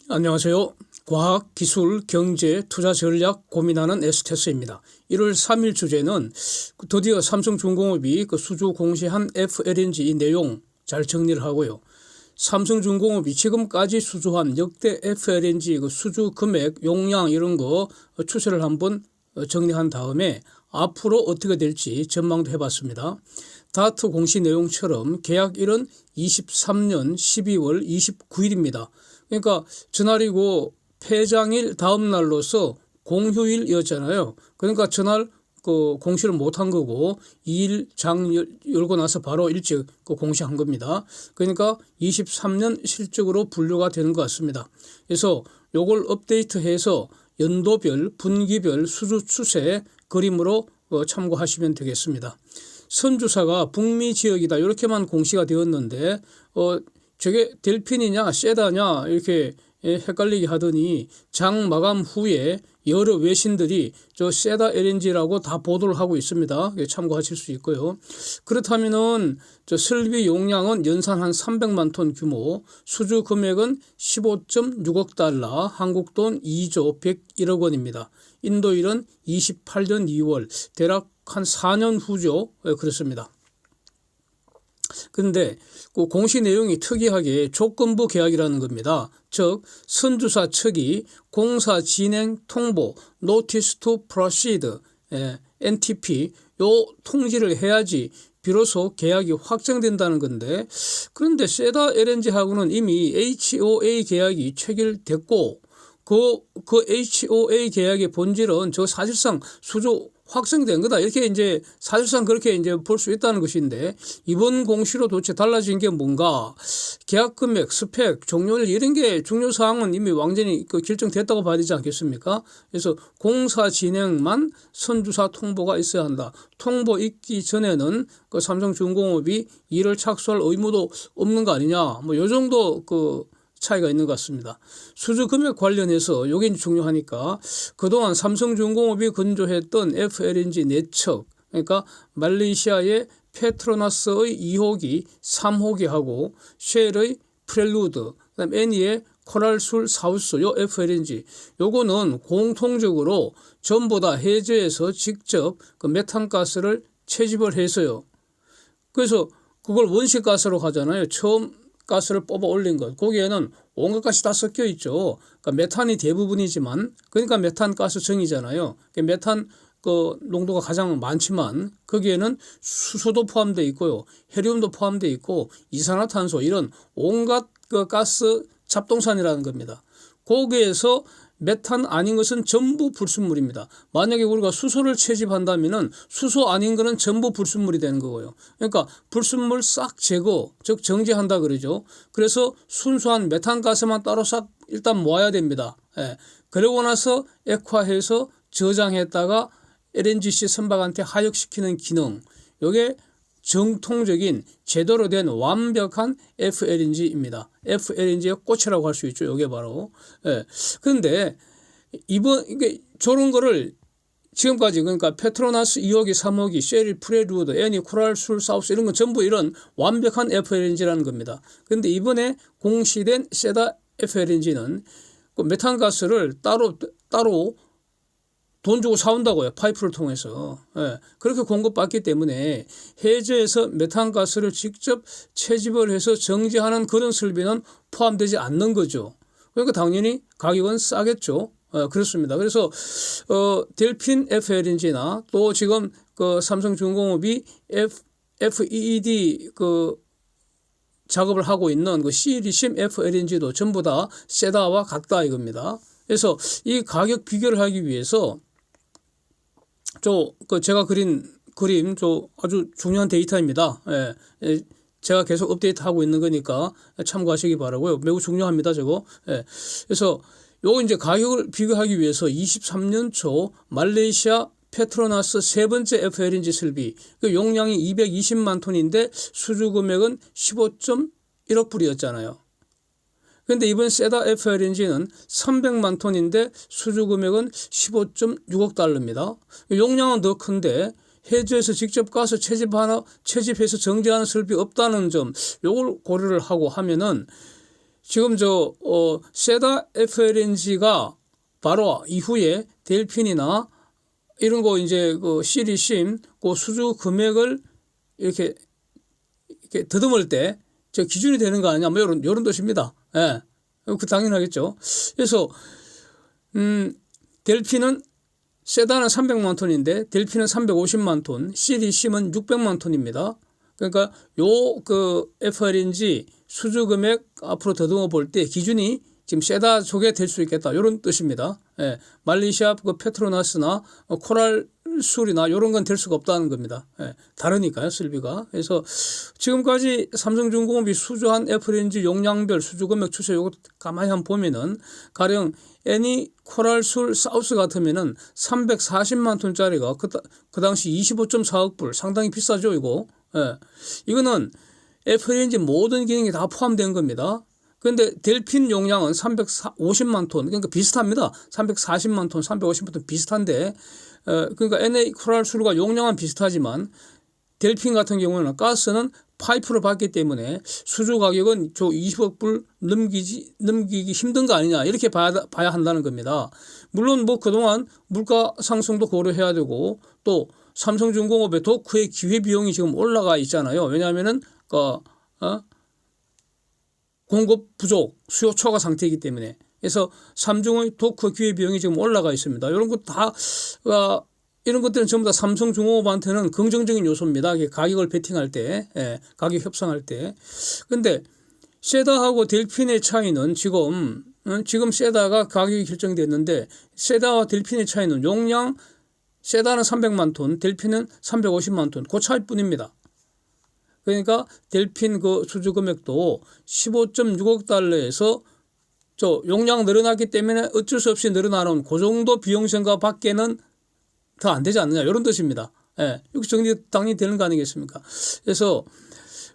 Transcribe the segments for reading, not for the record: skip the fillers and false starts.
안녕하세요. 과학, 기술, 경제, 투자 전략 고민하는 에스테스입니다. 1월 3일 주제는 드디어 삼성중공업이 수주 공시한 FLNG 이 내용 잘 정리를 하고요. 삼성중공업이 지금까지 수주한 역대 FLNG 수주 금액, 용량 이런 거 추세를 한번 정리한 다음에 앞으로 어떻게 될지 전망도 해봤습니다. 다트 공시 내용처럼 계약일은 23년 12월 29일입니다. 그러니까 전날이고 폐장일 다음 날로서 공휴일이었잖아요. 그러니까 전날 공시를 못한 거고 2일 장 열고 나서 바로 일찍 공시한 겁니다. 그러니까 23년 실적으로 분류가 되는 것 같습니다. 그래서 요걸 업데이트해서 연도별, 분기별 수주 추세 그림으로 참고하시면 되겠습니다. 선주사가 북미 지역이다 이렇게만 공시가 되었는데 저게 델핀이냐 세다냐 이렇게 헷갈리게 하더니 장 마감 후에 여러 외신들이 저 세다 LNG라고 다 보도를 하고 있습니다. 참고하실 수 있고요. 그렇다면은 저 설비 용량은 연산 한 300만 톤 규모, 수주 금액은 15.6억 달러, 한국 돈 2조 101억 원입니다. 인도일은 28년 2월, 대략 한 4년 후죠. 그렇습니다. 그런데 그 공시 내용이 특이하게 조건부 계약이라는 겁니다. 즉 선주사 측이 공사 진행 통보 Notice to Proceed NTP 요 통지를 해야지 비로소 계약이 확정된다는 건데, 그런데 세다 LNG하고는 이미 HOA 계약이 체결됐고 그 HOA 계약의 본질은 저 사실상 수주 확정된 거다. 이렇게 이제 사실상 그렇게 이제 볼 수 있다는 것인데, 이번 공시로 도대체 달라진 게 뭔가? 계약 금액, 스펙, 종료일 이런 게 중요 사항은 이미 완전히 결정됐다고 봐야 되지 않겠습니까? 그래서 공사 진행만 선주사 통보가 있어야 한다. 통보 있기 전에는 삼성중공업이 일을 착수할 의무도 없는 거 아니냐? 뭐 요 정도 차이가 있는 것 같습니다. 수주 금액 관련해서 이게 중요하니까 그동안 삼성중공업이 건조했던 FLNG 4척, 그러니까 말레이시아의 페트로나스의 2호기, 3호기하고 쉘의 프렐루드, 그다음 애니의 코랄술 사우스 요 FLNG 요거는 공통적으로 전부 다 해저에서 직접 메탄가스를 채집을 해서요. 그래서 그걸 원시가스로 가잖아요. 처음 가스를 뽑아 올린 것. 거기에는 온갖 가스 다 섞여 있죠. 그러니까 메탄이 대부분이지만, 그러니까 메탄가스정이잖아요. 메탄 농도가 가장 많지만 거기에는 수소도 포함되어 있고요. 헤리움도 포함되어 있고 이산화탄소 이런 온갖 가스 잡동산이라는 겁니다. 거기에서 메탄 아닌 것은 전부 불순물입니다. 만약에 우리가 수소를 채집한다면은 수소 아닌 것은 전부 불순물이 되는 거고요. 그러니까 불순물 싹 제거, 즉 정제한다 그러죠. 그래서 순수한 메탄가스만 따로 싹 일단 모아야 됩니다. 그러고 나서 액화해서 저장했다가 LNGC 선박한테 하역시키는 기능, 이게 정통적인 제대로 된 완벽한 FLNG입니다. FLNG의 꽃이라고 할 수 있죠. 이게 바로. 그런데 이게 저런 거를 지금까지 그러니까 페트로나스 2호기, 3호기, 쉘, 프레루드, 애니, 코랄술, 사우스 이런 건 전부 이런 완벽한 FLNG라는 겁니다. 그런데 이번에 공시된 세다 FLNG는 메탄가스를 따로 돈 주고 사온다고요. 파이프를 통해서. 그렇게 공급받기 때문에 해저에서 메탄가스를 직접 채집을 해서 정제하는 그런 설비는 포함되지 않는 거죠. 그러니까 당연히 가격은 싸겠죠. 그렇습니다. 그래서 델핀 FLNG나 또 지금 삼성중공업이 FEED 작업을 하고 있는 C리심 FLNG도 전부 다 세다와 같다 이겁니다. 그래서 이 가격 비교를 하기 위해서 제가 그린 그림 아주 중요한 데이터입니다. 제가 계속 업데이트하고 있는 거니까 참고하시기 바라고요. 매우 중요합니다, 저거. 그래서 요거 이제 가격을 비교하기 위해서 23년 초 말레이시아 페트로나스 세 번째 FLNG 설비, 용량이 220만 톤인데 수주 금액은 15.1억 불이었잖아요. 그런데 이번 세다 FLNG는 300만 톤인데 수주 금액은 15.6억 달러입니다. 용량은 더 큰데 해저에서 직접 가서 채집해서 정제하는 설비 없다는 점, 요걸 고려를 하고 하면은 지금 세다 FLNG가 바로 이후에 델핀이나 이런 거 이제 그 시리심 그 수주 금액을 이렇게 더듬을 때 저 기준이 되는 거 아니냐 뭐 이런 뜻입니다. 예. 그 당연하겠죠. 그래서 델핀은 세다는 300만 톤인데 델핀은 350만 톤, 시리심은 600만 톤입니다. 그러니까 요 FLNG 수주 금액 앞으로 더듬어 볼 때 기준이 지금 세다 쪽에 될 수 있겠다 이런 뜻입니다. 예, 말레이시아 페트로나스나 코랄술이나 이런 건 될 수가 없다는 겁니다. 예, 다르니까요 설비가. 그래서 지금까지 삼성중공업이 수주한 FLNG 용량별 수주 금액 추세 요거 가만히 한번 보면은 가령 애니 코랄술 사우스 같으면은 340만 톤짜리가 그 당시 25.4억 불 상당히 비싸죠 이거. 예, 이거는 FLNG 모든 기능이 다 포함된 겁니다. 그런데 델핀 용량은 350만 톤, 그러니까 비슷합니다. 340만 톤, 350만 ton 비슷한데, 그러니까 NA 코랄술과 용량은 비슷하지만 델핀 같은 경우는 가스는 파이프로 받기 때문에 수주 가격은 20억 불 넘기기 힘든 거 아니냐 이렇게 봐야 한다는 겁니다. 물론 뭐 그동안 물가 상승도 고려해야 되고 또 삼성중공업의 도크의 기회비용이 지금 올라가 있잖아요. 왜냐하면은 공급 부족, 수요 초과 상태이기 때문에. 그래서 삼중의 도크 기회비용이 지금 올라가 있습니다. 이런 것 다, 이런 것들은 전부 다 삼성중공업한테는 긍정적인 요소입니다. 가격을 베팅할 때, 가격 협상할 때. 근데 세다하고 델핀의 차이는 지금 세다가 가격이 결정됐는데 세다와 델핀의 차이는 용량, 세다는 300만 톤, 델핀은 350만 톤. 그 차이뿐입니다. 그러니까 델핀 그 수주 금액도 15.6억 달러에서 용량 늘어났기 때문에 어쩔 수 없이 늘어나는 그 정도 비용 증가 밖에는 더 안 되지 않느냐 이런 뜻입니다. 예, 이렇게 정리 당연히 되는 거 아니겠습니까? 그래서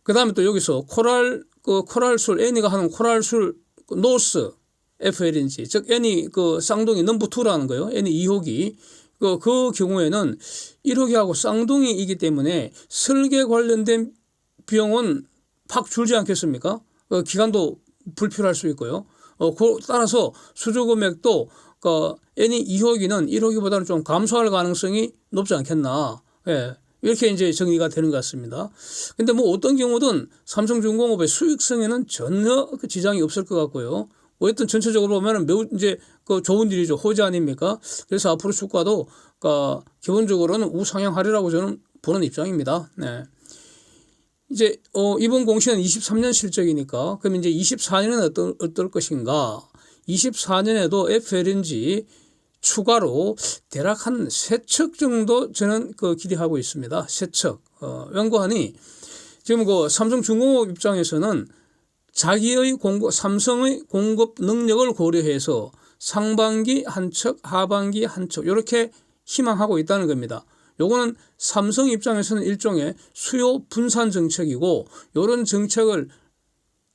그 다음에 또 여기서 코랄술 애니가 하는 코랄술 노스 FLNG 즉 애니 쌍둥이 넘버 2라는 거예요. 애니 2호기 그 경우에는 1호기하고 쌍둥이이기 때문에 설계 관련된 비용은 팍 줄지 않겠습니까? 기간도 불필요할 수 있고요. 따라서 수주 금액도 애니 2호기는 1호기보다는 좀 감소할 가능성이 높지 않겠나. 예, 이렇게 이제 정리가 되는 것 같습니다. 근데 뭐 어떤 경우든 삼성중공업의 수익성에는 전혀 지장이 없을 것 같고요. 어쨌든 전체적으로 보면은 매우 이제 좋은 일이죠. 호재 아닙니까? 그래서 앞으로 주가도 기본적으로는 우상향하리라고 저는 보는 입장입니다. 네. 이제 이번 공시는 23년 실적이니까 그럼 이제 24년은 어떨 것인가? 24년에도 FLNG 추가로 대략 한 3척 정도 저는 기대하고 있습니다. 3척. 연구하니 지금 삼성중공업 입장에서는 자기의 삼성의 공급 능력을 고려해서 상반기 한 척, 하반기 한 척 이렇게 희망하고 있다는 겁니다. 요거는 삼성 입장에서는 일종의 수요 분산 정책이고 이런 정책을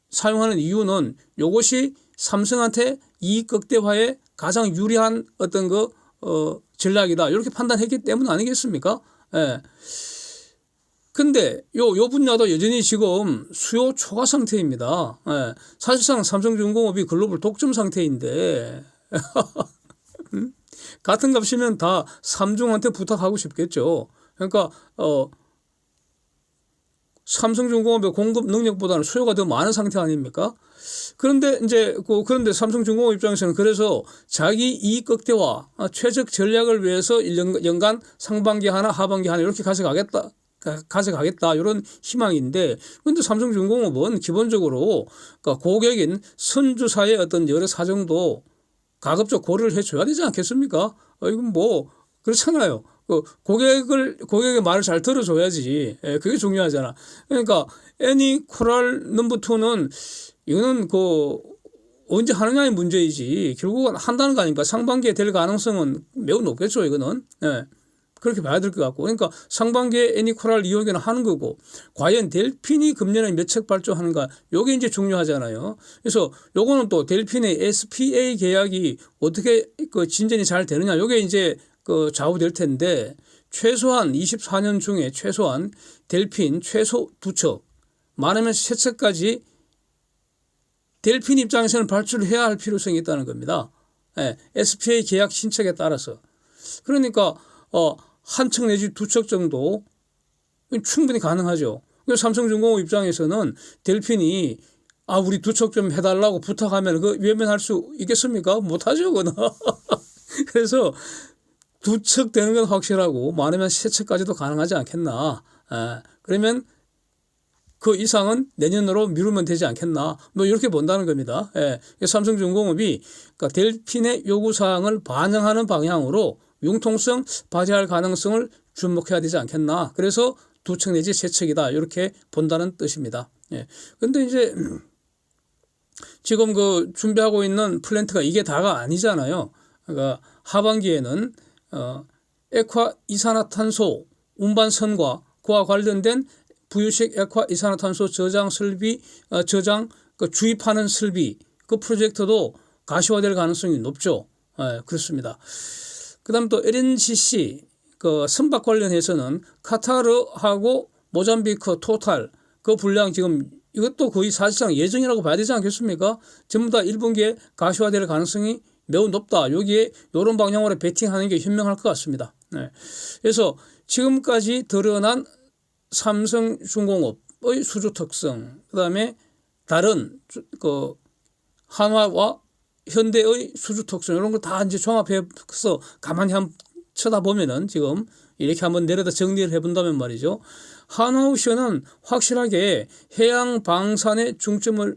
사용하는 이유는 이것이 삼성한테 이익 극대화에 가장 유리한 어떤 전략이다 이렇게 판단했기 때문 아니겠습니까? 예. 근데 요 분야도 여전히 지금 수요 초과 상태입니다. 예. 사실상 삼성중공업이 글로벌 독점 상태인데 같은 값이면 다 삼중한테 부탁하고 싶겠죠. 그러니까 삼성중공업의 공급 능력보다는 수요가 더 많은 상태 아닙니까? 그런데 이제 그런데 삼성중공업 입장에서는 그래서 자기 이익 극대화 최적 전략을 위해서 연간 상반기 하나 하반기 하나 이렇게 가져가겠다 이런 희망인데 그런데 삼성중공업은 기본적으로 고객인 선주사의 어떤 여러 사정도 가급적 고려를 해줘야 되지 않겠습니까? 이건 뭐 그렇잖아요. 고객의 말을 잘 들어줘야지. 그게 중요하잖아. 그러니까 애니 코랄 넘버 2는 이거는 언제 하느냐의 문제이지 결국은 한다는 거 아닙니까? 상반기에 될 가능성은 매우 높겠죠. 이거는. 그렇게 봐야 될 것 같고. 그러니까 상반기에 애니 코랄 2호기는 하는 거고 과연 델핀이 금년에 몇 척 발주하는가 요게 이제 중요하잖아요. 그래서 요거는 또 델핀의 SPA 계약이 어떻게 진전이 잘 되느냐 요게 이제 좌우될 텐데 최소한 24년 중에 최소한 델핀 최소 2척 많으면 3척까지 델핀 입장에서는 발주를 해야 할 필요성이 있다는 겁니다. 예, SPA 계약 신청에 따라서. 그러니까 한 척 내지 두 척 정도 충분히 가능하죠. 그래서 삼성중공업 입장에서는 델핀이 우리 두 척 좀 해달라고 부탁하면 그 외면할 수 있겠습니까? 못하죠, 그거는. 그래서 두 척 되는 건 확실하고 많으면 세 척까지도 가능하지 않겠나. 그러면 그 이상은 내년으로 미루면 되지 않겠나. 뭐 이렇게 본다는 겁니다. 삼성중공업이 그러니까 델핀의 요구사항을 반영하는 방향으로 융통성 발휘할 가능성을 주목해야 되지 않겠나. 그래서 두 척 내지 세 척이다. 이렇게 본다는 뜻입니다. 근데 이제 지금 그 준비하고 있는 플랜트가 이게 다가 아니잖아요. 그러니까 하반기에는 액화 이산화탄소 운반선과 그와 관련된 부유식 액화 이산화탄소 저장 설비 그 주입하는 설비 그 프로젝트도 가시화될 가능성이 높죠. 그렇습니다. 그다음 또 LNGC 그 선박 관련해서는 카타르하고 모잠비크 토탈 그 분량 지금 이것도 거의 사실상 예정이라고 봐야 되지 않겠습니까? 전부 다 1분기에 가시화될 가능성이 매우 높다. 여기에 이런 방향으로 베팅하는 게 현명할 것 같습니다. 그래서 지금까지 드러난 삼성중공업의 수주 특성, 그다음에 다른 그 한화와 현대의 수주 특성 이런 걸 다 이제 종합해서 가만히 한번 쳐다보면은 지금 이렇게 한번 내려다 정리를 해본다면 말이죠. 한화오션은 확실하게 해양 방산에 중점을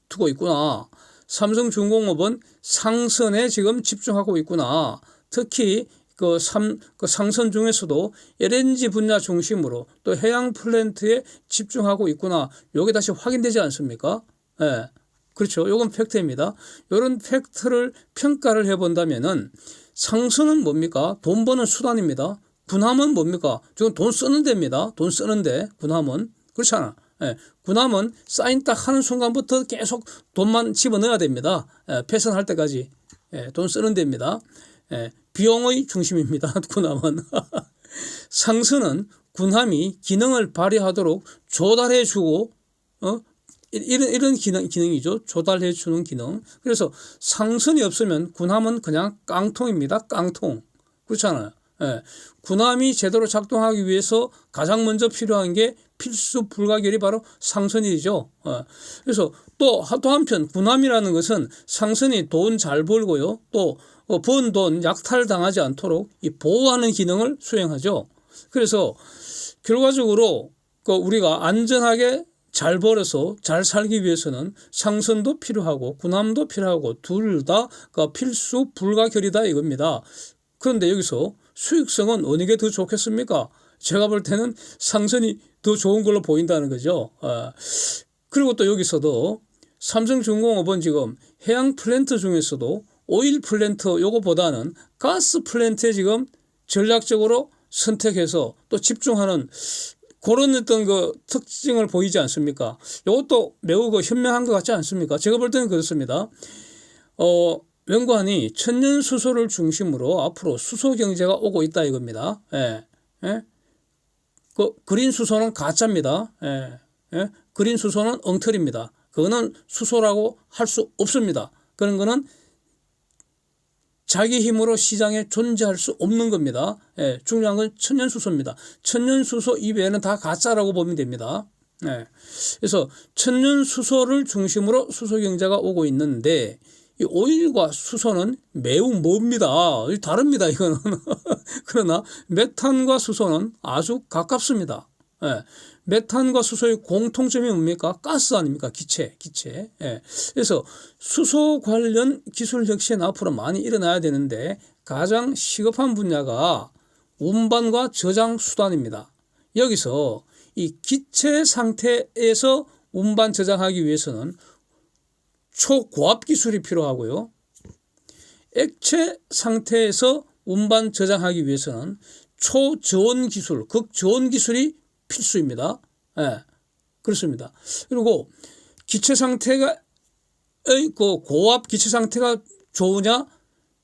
두고 있구나. 삼성중공업은 상선에 지금 집중하고 있구나. 특히 그 상선 중에서도 LNG 분야 중심으로 또 해양 플랜트에 집중하고 있구나. 요게 다시 확인되지 않습니까? 그렇죠. 요건 팩트입니다. 이런 팩트를 평가를 해본다면은 상선은 뭡니까? 돈 버는 수단입니다. 군함은 뭡니까? 지금 돈 쓰는 데입니다. 돈 쓰는데 군함은 그렇잖아. 군함은 사인 딱 하는 순간부터 계속 돈만 집어넣어야 됩니다. 패선할 때까지 돈 쓰는 데입니다. 비용의 중심입니다. 군함은. 상선은 군함이 기능을 발휘하도록 조달해주고 이런 기능이죠. 조달해주는 기능. 그래서 상선이 없으면 군함은 그냥 깡통입니다. 깡통. 그렇잖아요. 군함이 제대로 작동하기 위해서 가장 먼저 필요한 게 필수 불가결이 바로 상선이죠. 그래서 또 한편 군함이라는 것은 상선이 돈 잘 벌고요. 또 번 돈 약탈당하지 않도록 이 보호하는 기능을 수행하죠. 그래서 결과적으로 우리가 안전하게 잘 벌어서 잘 살기 위해서는 상선도 필요하고 군함도 필요하고 둘 다 필수 불가결이다 이겁니다. 그런데 여기서 수익성은 어느 게 더 좋겠습니까? 제가 볼 때는 상선이 더 좋은 걸로 보인다는 거죠. 그리고 또 여기서도 삼성중공업은 지금 해양 플랜트 중에서도 오일 플랜트 요거보다는 가스 플랜트에 지금 전략적으로 선택해서 또 집중하는 그런 어떤 그 특징을 보이지 않습니까? 이것도 매우 현명한 것 같지 않습니까? 제가 볼 때는 그렇습니다. 연구원이 천연 수소를 중심으로 앞으로 수소 경제가 오고 있다 이겁니다. 그린 수소는 가짜입니다. 그린 수소는 엉터리입니다. 그거는 수소라고 할 수 없습니다. 그런 거는 자기 힘으로 시장에 존재할 수 없는 겁니다. 중요한 건 천연수소입니다. 천연수소 이외에는 다 가짜라고 보면 됩니다. 그래서 천연수소를 중심으로 수소경제가 오고 있는데 이 오일과 수소는 매우 멉니다. 다릅니다. 이거는. 그러나 메탄과 수소는 아주 가깝습니다. 메탄과 수소의 공통점이 뭡니까? 가스 아닙니까? 기체. 그래서 수소 관련 기술 혁신 앞으로 많이 일어나야 되는데 가장 시급한 분야가 운반과 저장 수단입니다. 여기서 이 기체 상태에서 운반 저장하기 위해서는 초고압 기술이 필요하고요. 액체 상태에서 운반 저장하기 위해서는 초저온 기술, 극저온 기술이 필수입니다. 그렇습니다. 그리고 기체 상태가 그 고압 기체 상태가 좋으냐,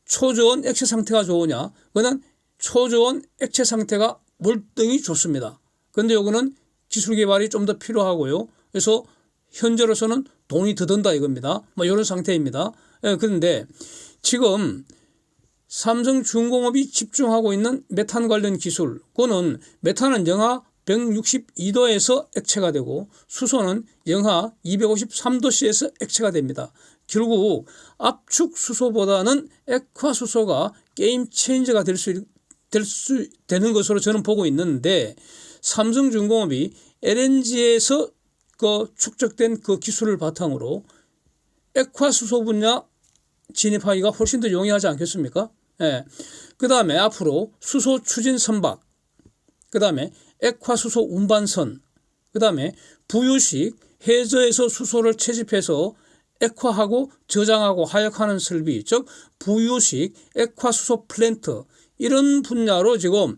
초저온 액체 상태가 좋으냐, 그거는 초저온 액체 상태가 월등히 좋습니다. 그런데 요거는 기술 개발이 좀 더 필요하고요. 그래서 현재로서는 돈이 더 든다 이겁니다. 뭐 이런 상태입니다. 예, 그런데 지금 삼성중공업이 집중하고 있는 메탄 관련 기술, 그거는 메탄은 영하 162도에서 액체가 되고 수소는 영하 253도씨에서 액체가 됩니다. 결국 압축 수소보다는 액화 수소가 게임 체인저가 되는 것으로 저는 보고 있는데, 삼성중공업이 LNG에서 축적된 그 기술을 바탕으로 액화 수소 분야 진입하기가 훨씬 더 용이하지 않겠습니까? 예. 그 다음에 앞으로 수소 추진 선박, 그 다음에 액화 수소 운반선, 그 다음에 부유식 해저에서 수소를 채집해서 액화하고 저장하고 하역하는 설비, 즉 부유식 액화 수소 플랜트, 이런 분야로 지금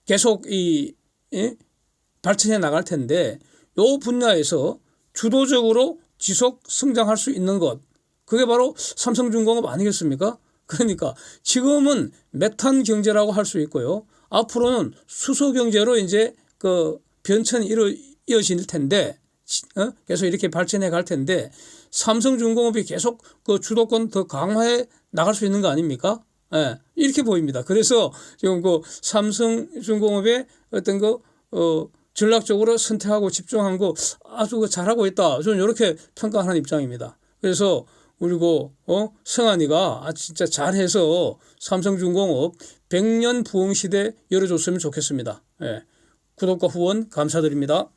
계속 발전해 나갈 텐데, 이 분야에서 주도적으로 지속 성장할 수 있는 것, 그게 바로 삼성중공업 아니겠습니까? 그러니까 지금은 메탄 경제라고 할 수 있고요. 앞으로는 수소 경제로 이제 변천이 이어질 텐데, 계속 이렇게 발전해 갈 텐데, 삼성중공업이 계속 주도권 더 강화해 나갈 수 있는 거 아닙니까? 예, 이렇게 보입니다. 그래서 지금 삼성중공업의 어떤 전략적으로 선택하고 집중한 거 아주 잘하고 있다, 저는 이렇게 평가하는 입장입니다. 그래서 그리고 성한이가 진짜 잘해서 삼성중공업 100년 부흥 시대 열어줬으면 좋겠습니다. 예. 구독과 후원 감사드립니다.